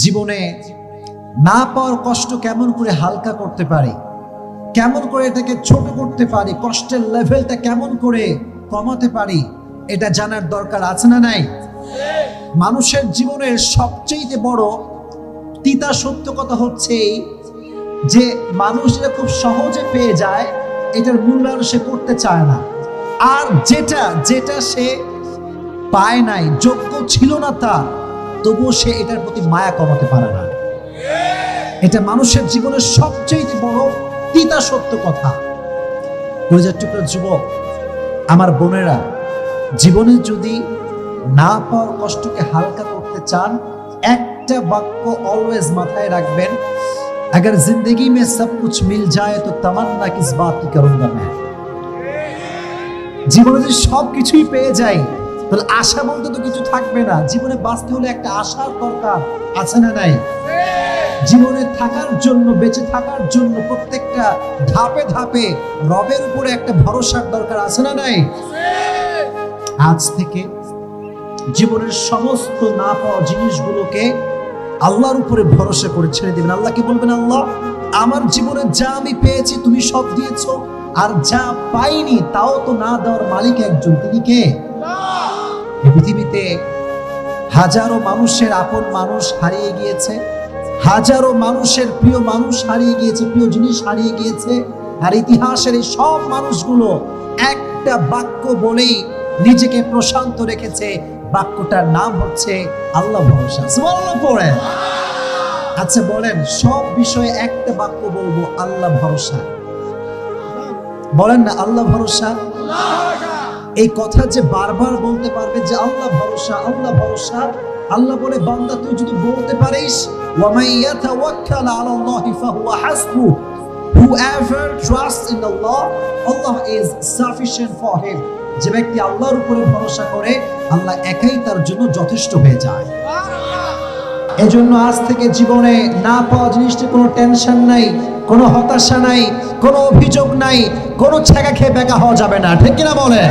জীবনে না পাওয়ার কষ্ট কেমন করে হালকা করতে পারি, কেমন করে এটাকে ছোট করতে পারি, কষ্টের লেভেলটা কেমন করে কমাতে পারি, এটা জানার দরকার আছে না নাই? মানুষের জীবনের সবচেয়ে বড় তিতা সত্য কথা হচ্ছে যে মানুষ এটা খুব সহজে পেয়ে যায়, এটার মূল্যায়ন সে করতে চায় না। আর যেটা সে পায় নাই, যোগ্য ছিল না তার, তবুও সে এটার প্রতি মায়া কমাতে পারে না। এটা মানুষের জীবনের সবচেয়ে বড় তিতা সত্য কথা। কলিজার টুকরা যুবক, আমার বোনেরা, জীবনে যদি না পাওয়ার কষ্টকে হালকা করতে চান, একটা বাক্য অলওয়েজ মাথায় রাখবেন, अगर जिंदगी में सब कुछ मिल जाए तो तमन्ना किस बात की करूंगा मैं। জীবনে যদি সব কিছুই পেয়ে যাই, তাহলে আশা বলতে তো কিছু থাকবে না। জীবনে বাঁচতে হলে একটা আশার দরকার আছে না নাই? জীবনে থাকার জন্য, বেঁচে থাকার জন্য প্রত্যেকটা ধাপে ধাপে রবের উপরে একটা ভরসার দরকার আছে না নাই? আজ থেকে জীবনের সমস্ত না পাওয়া জিনিসগুলোকে আল্লাহর উপরে ভরসা করে ছেড়ে দিবেন। আল্লাহকে বলবেন, আল্লাহ, আমার জীবনে যা আমি পেয়েছি তুমি সব দিয়েছো, আর যা পাইনি তাও তো না দেওয়ার মালিক একজন, তিনি কে? এই পৃথিবীতে হাজারো মানুষের আপন মানুষ হারিয়ে গিয়েছে, হাজারো মানুষের প্রিয় মানুষ হারিয়ে গিয়েছে, প্রিয় জিনিস হারিয়ে গিয়েছে। আর ইতিহাসের এই সব মানুষগুলো একটা বাক্য বলেই নিজেকে প্রশান্ত রেখেছে, বাক্যটার নাম হচ্ছে আল্লাহ ভরসা। সুবহানাল্লাহ পড়েন। আচ্ছা বলেন, সব বিষয়ে একটা বাক্য বলবো, আল্লাহ ভরসা। বলেন না আল্লাহ ভরসা। এই কথা যে বারবার বলতে পারবে যে আল্লাহ ভরসা, আল্লাহ ভরসা, আল্লাহ বলে, বান্দা তুই যদি বলতে পারিস, ওয়া মান ইয়াতাওয়াক্কাল আলাল্লাহি ফাহুয়া হাসবু, whoever trusts in Allah, Allah is sufficient for him। যে ব্যক্তি আল্লাহর উপরে ভরসা করে, আল্লাহ একাই তার জন্য যথেষ্ট হয়ে যায়। এজন্য আজ থেকে জীবনে না পাওয়া জিনিসটি কোনো টেনশন নাই, কোনো হতাশা নাই, কোনো অভিযোগ নাই, কোনো ছেঁকা খেয়ে বেকা হওয়া যাবে না। ঠিক কিনা বলে?